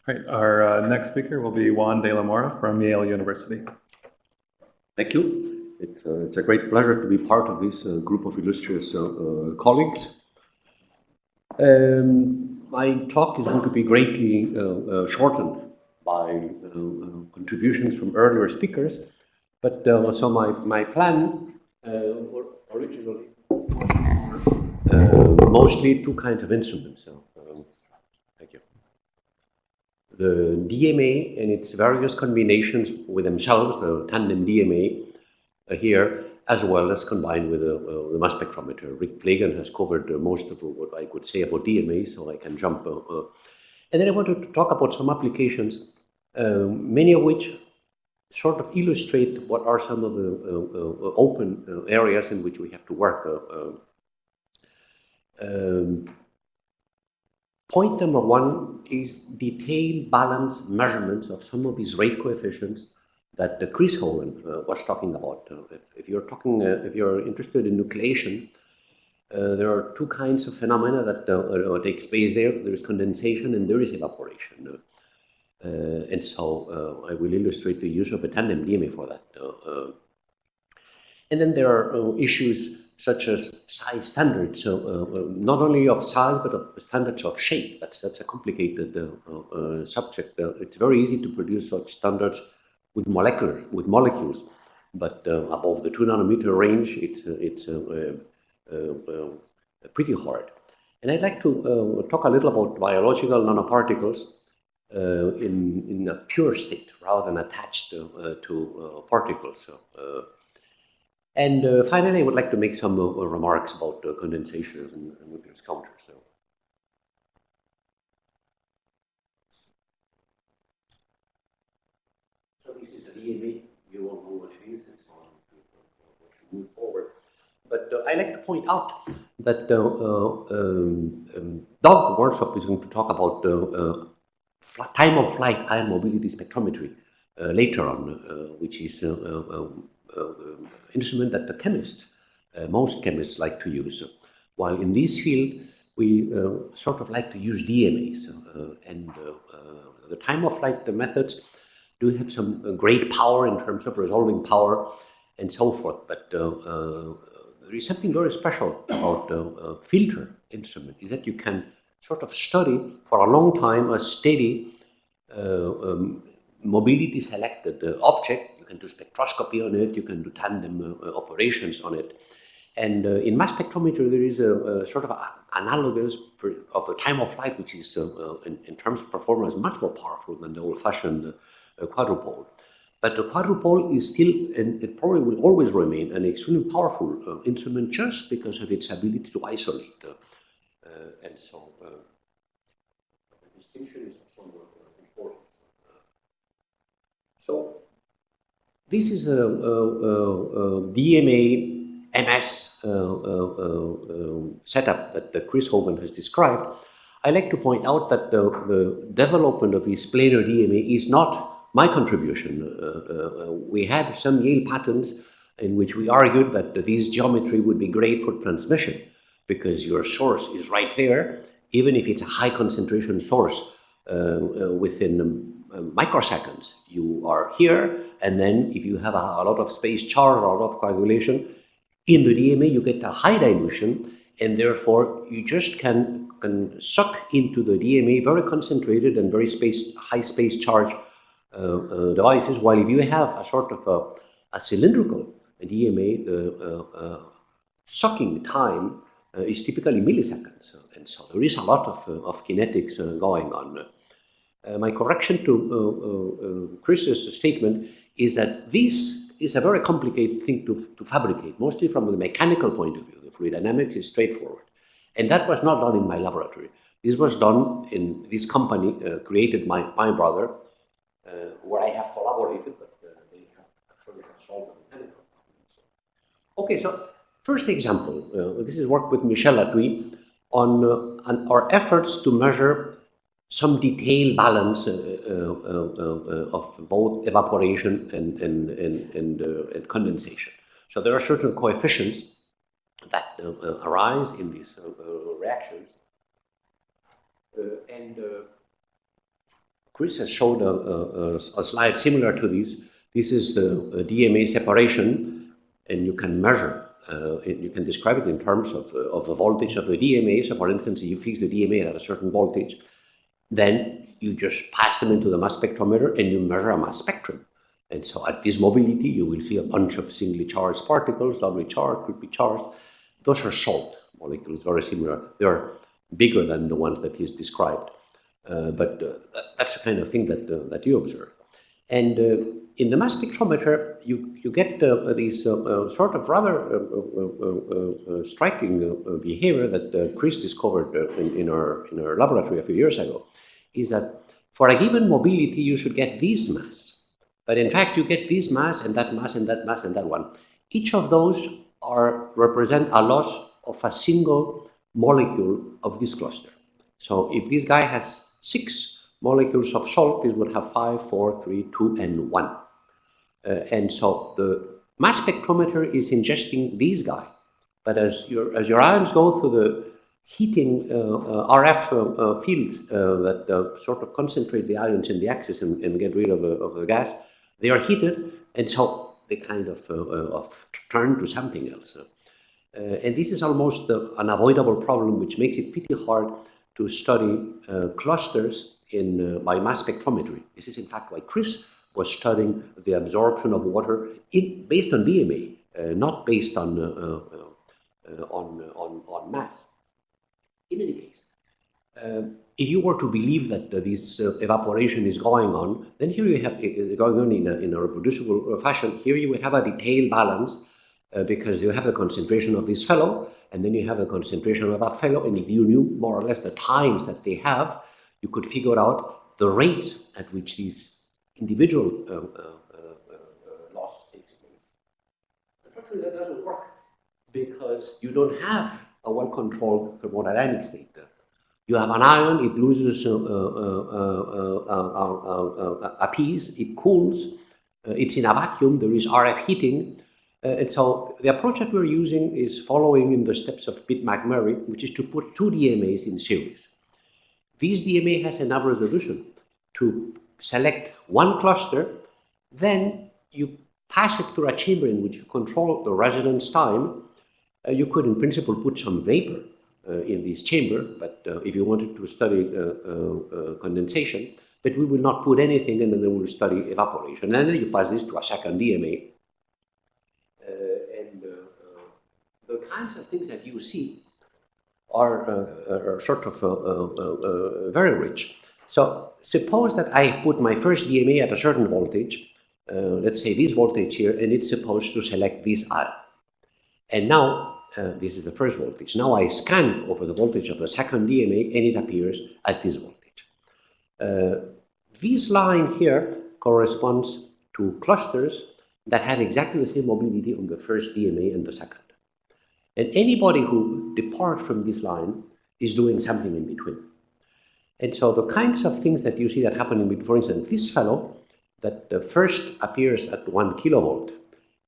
Right, our next speaker will be Juan de la Mora from Yale University. Thank you. It's a great pleasure to be part of this group of illustrious colleagues. My talk is going to be greatly shortened by contributions from earlier speakers, but so my plan were originally mostly two kinds of instruments. So, thank you. The DMA and its various combinations with themselves, the tandem DMA here, as well as combined with the mass spectrometer. Rick Plagan has covered most of what I could say about DMA, so I can jump. And then I wanted to talk about some applications, many of which sort of illustrate what are some of the open areas in which we have to work. Point number one is detailed balance measurements of some of these rate coefficients that Chris Hogan was talking about. If you're interested in nucleation, there are two kinds of phenomena that takes place there. There is condensation and there is evaporation. And so I will illustrate the use of a tandem DMA for that. And then there are issues such as size standards, not only of size, but of standards of shape. That's a complicated subject. It's very easy to produce such standards with molecules, but above the 2 nanometer range, it's pretty hard. And I'd like to talk a little about biological nanoparticles in a pure state rather than attached to particles. And finally, I would like to make some remarks about condensation and nucleus counters. So this is a DMA. You all know what it is, and so on to move forward. But I like to point out that Doug Workshop is going to talk about time of flight ion mobility spectrometry later on, which is instrument that the chemists, most chemists like to use. While in this field, we sort of like to use DMAs. And the time of flight methods do have some great power in terms of resolving power and so forth. But there is something very special about a filter instrument, is that you can sort of study for a long time a steady mobility selected object. You can do spectroscopy on it, you can do tandem operations on it. And in mass spectrometer, there is a sort of analogous of the time of flight, which is in terms of performance much more powerful than the old-fashioned quadrupole. But the quadrupole is still, and it probably will always remain, an extremely powerful instrument just because of its ability to isolate. And so the distinction is of some importance. So this is a DMA MS setup that Chris Hogan has described. I like to point out that the development of this planar DMA is not my contribution. We had some Yale patents in which we argued that this geometry would be great for transmission because your source is right there, even if it's a high concentration source within microseconds. You are here, and then if you have a lot of space charge or a lot of coagulation, in the DMA you get a high dilution, and therefore you just can suck into the DMA very concentrated and very high space charge devices, while if you have a sort of a cylindrical DMA, the sucking time is typically milliseconds, and so there is a lot of kinetics going on. My correction to Chris's statement is that this is a very complicated thing to fabricate, mostly from the mechanical point of view. The fluid dynamics is straightforward. And that was not done in my laboratory. This was done in this company created by my brother, where I have collaborated, but they have actually solved the mechanical problems. Okay, so first example, this is work with Michel Latouille on our efforts to measure some detailed balance of both evaporation and condensation. So there are certain coefficients that arise in these reactions. And Chris has showed a slide similar to this. This is the DMA separation, and you can measure, you can describe it in terms of the voltage of the DMA. So for instance, if you fix the DMA at a certain voltage, then you just pass them into the mass spectrometer and you measure a mass spectrum. And so at this mobility, you will see a bunch of singly charged particles, doubly charged, triply charged. Those are salt molecules, very similar. They're bigger than the ones that he's described. But that's the kind of thing that you observe. And in the mass spectrometer, you get these sort of rather striking behavior that Chris discovered in our laboratory a few years ago, is that for a given mobility, you should get this mass. But in fact, you get this mass and that mass and that mass and that one. Each of those represent a loss of a single molecule of this cluster. So if this guy has 6 molecules of salt, this would have 5, 4, 3, 2, and 1. And so the mass spectrometer is ingesting this guy. But as your ions go through the heating RF fields that sort of concentrate the ions in the axis and get rid of the gas, they are heated, and so they kind of turn to something else. And this is almost an avoidable problem, which makes it pretty hard to study clusters by mass spectrometry. This is in fact why Chris was studying the absorption of water based on DMA, not based on mass. In any case, if you were to believe that this evaporation is going on, then here you have it going on in a reproducible fashion. Here you would have a detailed balance because you have the concentration of this fellow, and then you have the concentration of that fellow, and if you knew more or less the times that they have, you could figure out the rate at which these individual loss takes place. Unfortunately, that doesn't work because you don't have a well-controlled thermodynamic state. You have an ion, it loses a piece, it cools, it's in a vacuum, there is RF heating. And so the approach that we're using is following in the steps of Pitt McMurray, which is to put 2 DMAs in series. This DMA has enough resolution to select one cluster, then you pass it through a chamber in which you control the residence time. You could, in principle, put some vapor in this chamber, but if you wanted to study condensation, but we will not put anything, and then we will study evaporation. And then you pass this to a second DMA. The kinds of things that you see are sort of very rich. So suppose that I put my first DMA at a certain voltage, let's say this voltage here, and it's supposed to select this ion. And now, this is the first voltage. Now I scan over the voltage of the second DMA, and it appears at this voltage. This line here corresponds to clusters that have exactly the same mobility on the first DMA and the second. And anybody who departs from this line is doing something in between. And so the kinds of things that you see that happen in between, for instance, this fellow that first appears at 1 kilovolt,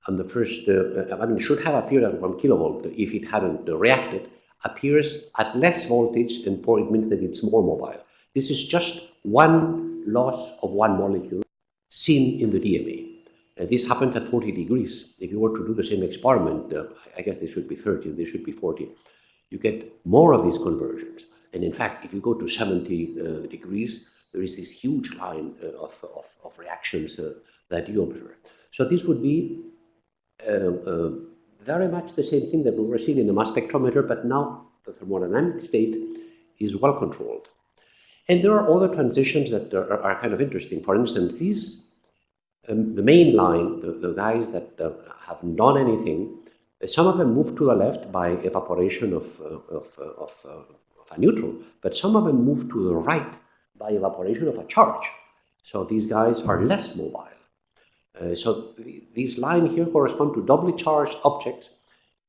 and the first, should have appeared at 1 kilovolt if it hadn't reacted, appears at less voltage, and it means that it's more mobile. This is just one loss of one molecule seen in the DMA. This happens at 40 degrees. If you were to do the same experiment, I guess they should be 30, they should be 40. You get more of these conversions. And in fact, if you go to 70 degrees, there is this huge line of reactions that you observe. So this would be very much the same thing that we were seeing in the mass spectrometer, but now the thermodynamic state is well controlled. And there are other transitions that are kind of interesting. For instance, these the main line, the guys that haven't done anything, some of them move to the left by evaporation of a neutral, but some of them move to the right by evaporation of a charge. So these guys are less mobile. So this line here correspond to doubly charged objects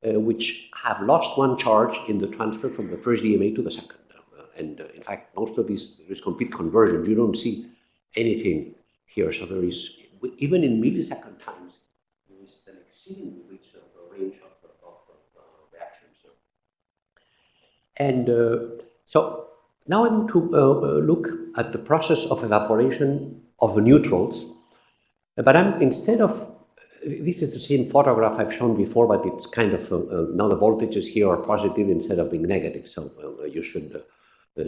which have lost one charge in the transfer from the first DMA to the second. And in fact, most of these, there is complete conversion. You don't see anything here. So there is, even in millisecond times, there is an exceedingly rich range of reactions. And so Now I want to look at the process of evaporation of the neutrals, but instead of, this is the same photograph I've shown before, but it's kind of, now the voltages here are positive instead of being negative, so you should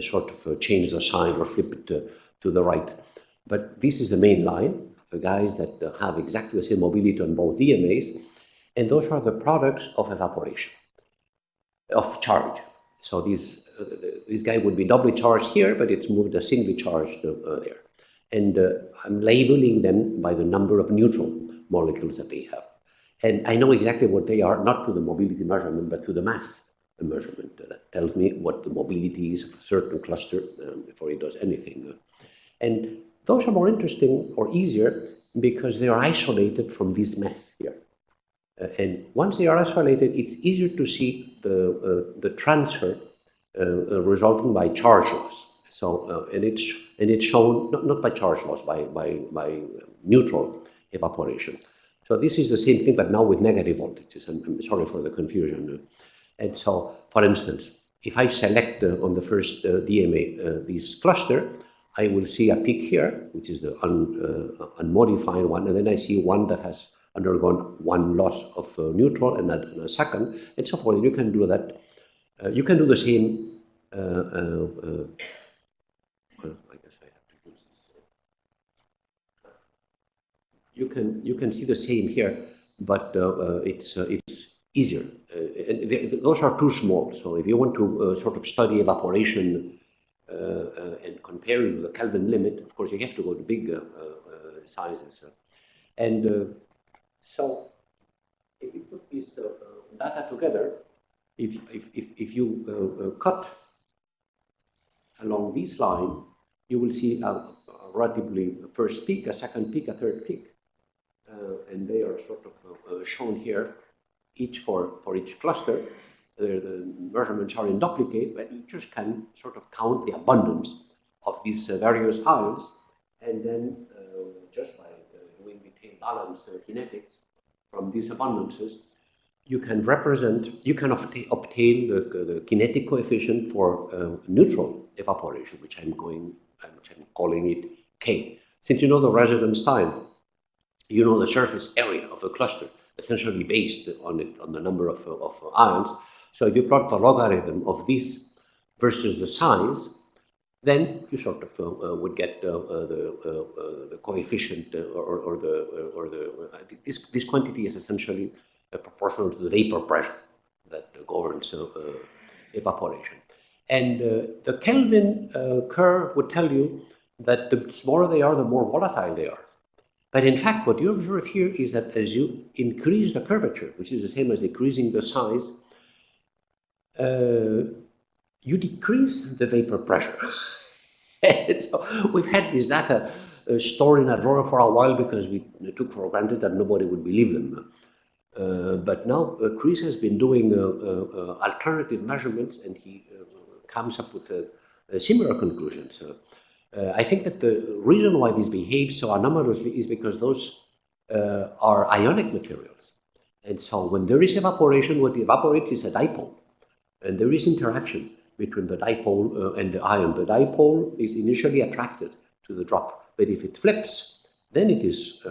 sort of change the sign or flip it to the right. But this is the main line, the guys that have exactly the same mobility on both DMAs, and those are the products of evaporation, of charge. So this guy would be doubly charged here, but it's moved a singly charged there. And I'm labeling them by the number of neutral molecules that they have. And I know exactly what they are, not through the mobility measurement, but through the mass measurement. That tells me what the mobility is of a certain cluster before it does anything. And those are more interesting or easier because they are isolated from this mass here. And once they are isolated, it's easier to see the transfer resulting by charge loss. So, and it's shown not by charge loss, by neutral evaporation. So this is the same thing, but now with negative voltages. I'm sorry for the confusion. And so, for instance, if I select on the first DMA this cluster, I will see a peak here, which is the unmodified one, and then I see one that has undergone one loss of neutral and then a second, and so forth. You can do that. You can do the same. Well, I guess I have to use this. You can see the same here, but it's easier. And those are too small. So if you want to sort of study evaporation and compare it with the Kelvin limit, of course you have to go to big sizes. So if you put these data together, if you cut along this line, you will see a relatively first peak, a second peak, a third peak. And they are sort of shown here, each for each cluster. The measurements are in duplicate, but you just can sort of count the abundance of these various ions, and then just by doing between balance kinetics from these abundances, you can obtain the kinetic coefficient for neutral evaporation, which I'm calling it K. Since you know the residence time, you know the surface area of the cluster, essentially based on the number of ions. So if you plot the logarithm of this versus the size, then you sort of would get the coefficient this quantity is essentially proportional to the vapor pressure that governs evaporation. And the Kelvin curve would tell you that the smaller they are, the more volatile they are. But in fact, what you observe here is that as you increase the curvature, which is the same as decreasing the size, you decrease the vapor pressure. And so we've had this data stored in a drawer for a while because we took for granted that nobody would believe them. But now Chris has been doing alternative measurements, and he comes up with similar conclusions. I think that the reason why this behaves so anomalously is because those are ionic materials. And so when there is evaporation, what evaporates is a dipole. And there is interaction between the dipole and the ion. The dipole is initially attracted to the drop, but if it flips, then it is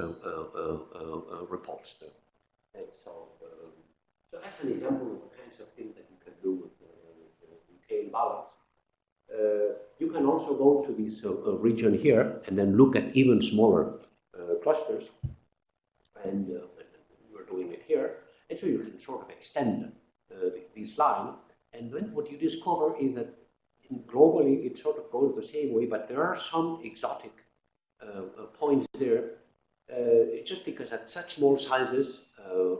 repulsed. And so that's an example of the kinds of things that you can do with decay balance. You can also go to this region here and then look at even smaller clusters. And we're doing it here. And so you can sort of extend this line. And then what you discover is that globally it sort of goes the same way, but there are some exotic points there, just because at such small sizes, the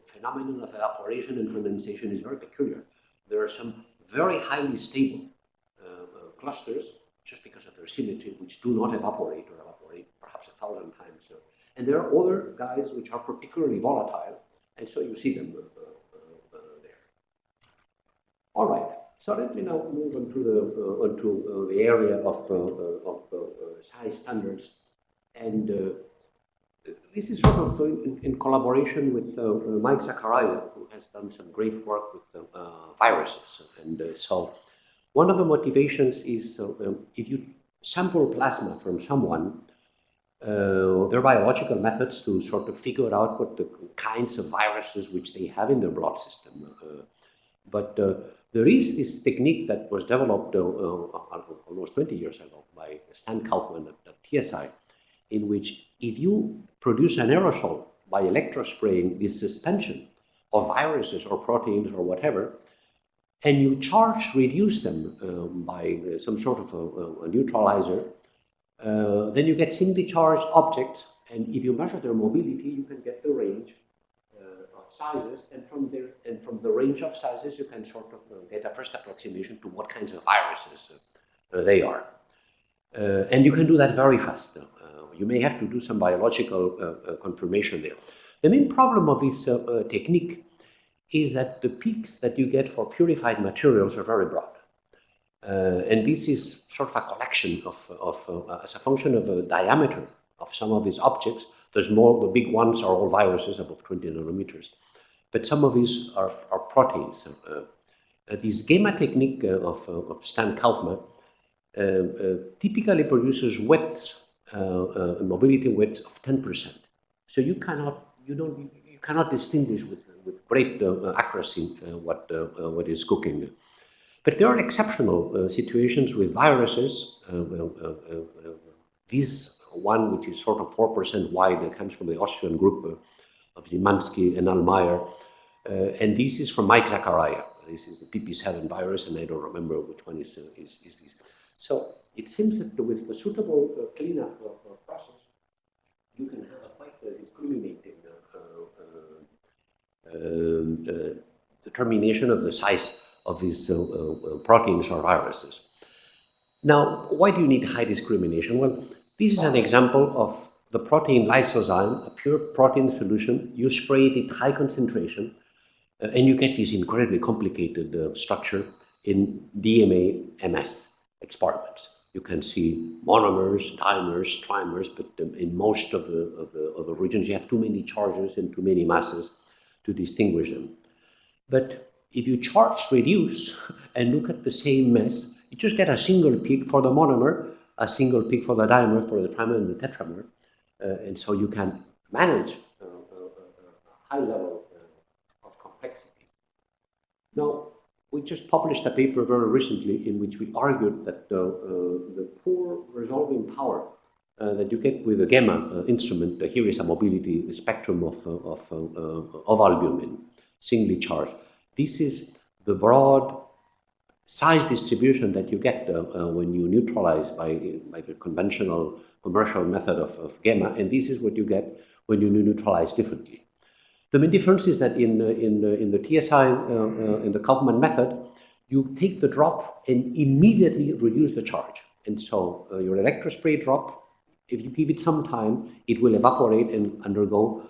phenomenon of evaporation and condensation is very peculiar. There are some very highly stable clusters, just because of their symmetry, which do not evaporate or evaporate perhaps 1,000 times. And there are other guys which are particularly volatile, and so you see them there. All right, so let me now move on to the area of size standards. And this is sort of in collaboration with Mike Zachariah, who has done some great work with viruses. And so One of the motivations is if you sample plasma from someone, there are biological methods to sort of figure out what the kinds of viruses which they have in their blood system. But there is this technique that was developed almost 20 years ago by Stan Kaufman at TSI, in which if you produce an aerosol by electrospraying this suspension of viruses or proteins or whatever, and you reduce them by some sort of a neutralizer, then you get singly charged objects, and if you measure their mobility, you can get the range of sizes, and from the range of sizes, you can sort of get a first approximation to what kinds of viruses they are. And you can do that very fast. You may have to do some biological confirmation there. The main problem of this technique is that the peaks that you get for purified materials are very broad. And this is sort of a collection as a function of the diameter of some of these objects. The big ones are all viruses above 20 nanometers. But some of these are proteins. This gamma technique of Stan Kaufman typically produces widths, mobility widths of 10%. So you cannot distinguish with great accuracy what is cooking. But there are exceptional situations with viruses. This one, which is sort of 4% wide, comes from the Austrian group of Zimanski and Almayer. And this is from Mike Zachariah. This is the PP7 virus, and I don't remember which one is this. So it seems that with the suitable cleanup process, you can have a quite discriminating determination of the size of these proteins or viruses. Now, why do you need high discrimination? Well, this is an example of the protein lysozyme, a pure protein solution. You spray it at high concentration, and you get this incredibly complicated structure in DMA-MS experiments. You can see monomers, dimers, trimers, but in most of the regions, you have too many charges and too many masses to distinguish them. But if you charge reduce and look at the same mess, you just get a single peak for the monomer, a single peak for the dimer, for the trimer and the tetramer. And so you can manage a high level of complexity. Now, we just published a paper very recently in which we argued that the poor resolving power that you get with a gamma instrument, here is a mobility spectrum of albumin, singly charged. This is the broad size distribution that you get when you neutralize by the conventional commercial method of gamma, and this is what you get when you neutralize differently. The main difference is that in the TSI, in the Kaufman method, you take the drop and immediately reduce the charge. And so your electrospray drop, if you give it some time, it will evaporate and undergo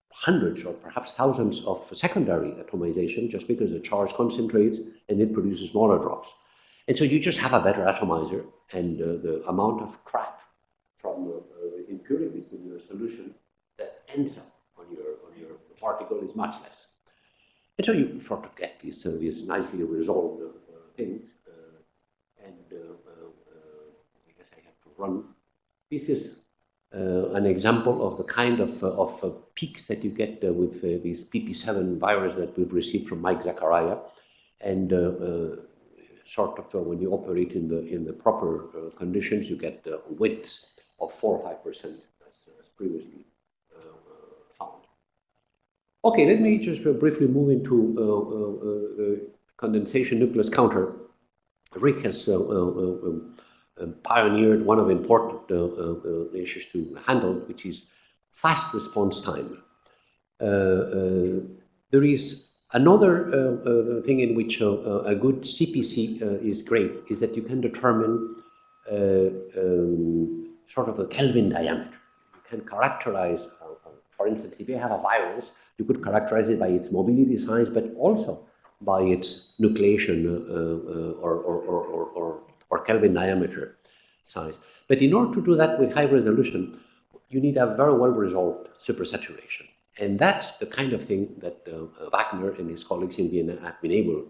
hundreds or perhaps thousands of secondary atomization just because the charge concentrates and it produces smaller drops. And so you just have a better atomizer, and the amount of crap from the impurities in your solution that ends up on your particle is much less. And so you sort of get these nicely resolved things. I guess I have to run. This is an example of the kind of peaks that you get with this PP7 virus that we've received from Mike Zachariah, and sort of when you operate in the proper conditions, you get widths of 4 or 5% as previously found. Okay, let me just briefly move into the condensation nucleus counter. Rick has pioneered one of the important issues to handle, which is fast response time. There is another thing in which a good CPC is great, is that you can determine sort of the Kelvin diameter. You can characterize, for instance, if you have a virus, you could characterize it by its mobility size, but also by its nucleation or Kelvin diameter size. But in order to do that with high resolution, you need a very well-resolved supersaturation. And that's the kind of thing that Wagner and his colleagues in Vienna have been able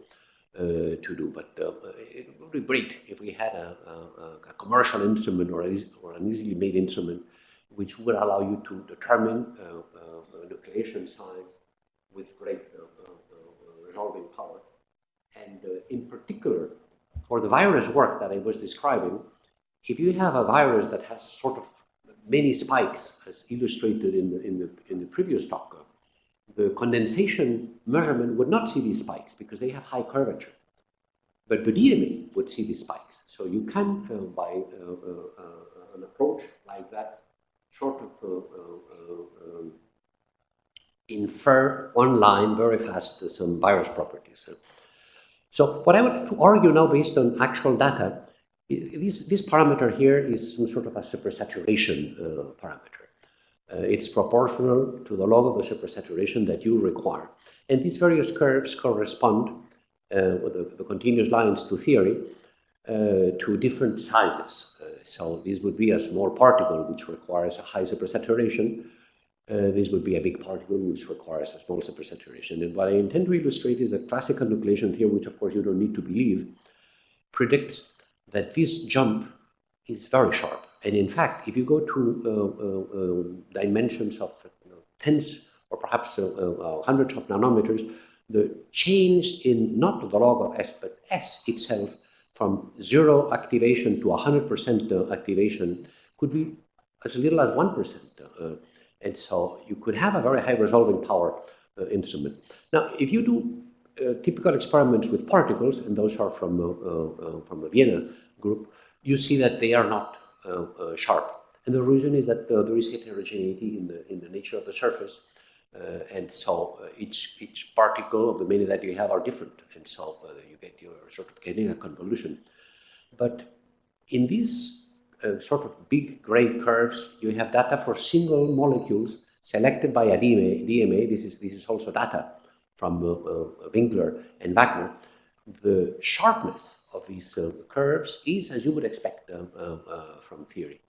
to do. But it would be great if we had a commercial instrument or an easily made instrument which would allow you to determine nucleation size with great resolving power. And in particular, for the virus work that I was describing, if you have a virus that has sort of many spikes, as illustrated in the previous talk, the condensation measurement would not see these spikes because they have high curvature. But the DMA would see these spikes. So you can, by an approach like that, sort of infer online very fast some virus properties. So what I would like to argue now, based on actual data, this parameter here is some sort of a supersaturation parameter. It's proportional to the log of the supersaturation that you require. And these various curves correspond, with the continuous lines to theory, to different sizes. So this would be a small particle which requires a high supersaturation. This would be a big particle which requires a small supersaturation. And what I intend to illustrate is that classical nucleation theory, which of course you don't need to believe, predicts that this jump is very sharp. And in fact, if you go to dimensions of tens or perhaps hundreds of nanometers, the change in not the log of S, but S itself, from 0 activation to 100% activation, could be as little as 1%. And so you could have a very high resolving power instrument. Now, if you do typical experiments with particles, and those are from the Vienna group, you see that they are not sharp. And the reason is that there is heterogeneity in the nature of the surface. And so each particle of the many that you have are different. And so you get your sort of getting a convolution. But in these sort of big gray curves, you have data for single molecules selected by a DMA. This is also data from Winkler and Wagner. The sharpness of these curves is, as you would expect from theory.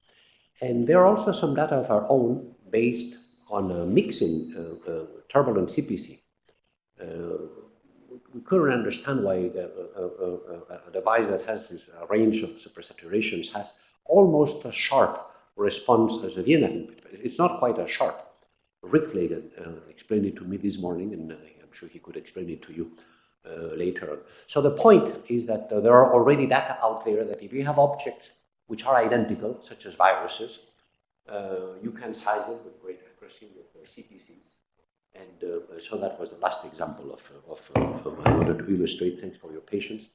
And there are also some data of our own based on mixing turbulent CPC. We couldn't understand why a device that has this range of supersaturations has almost a sharp response as a Vienna inhibitor. It's not quite as sharp. Rick Flagan explained it to me this morning, and I'm sure he could explain it to you later on. So the point is that there are already data out there that if you have objects which are identical, such as viruses, you can size them with great accuracy with CPCs. And so that was the last example of I wanted to illustrate. Thanks for your patience.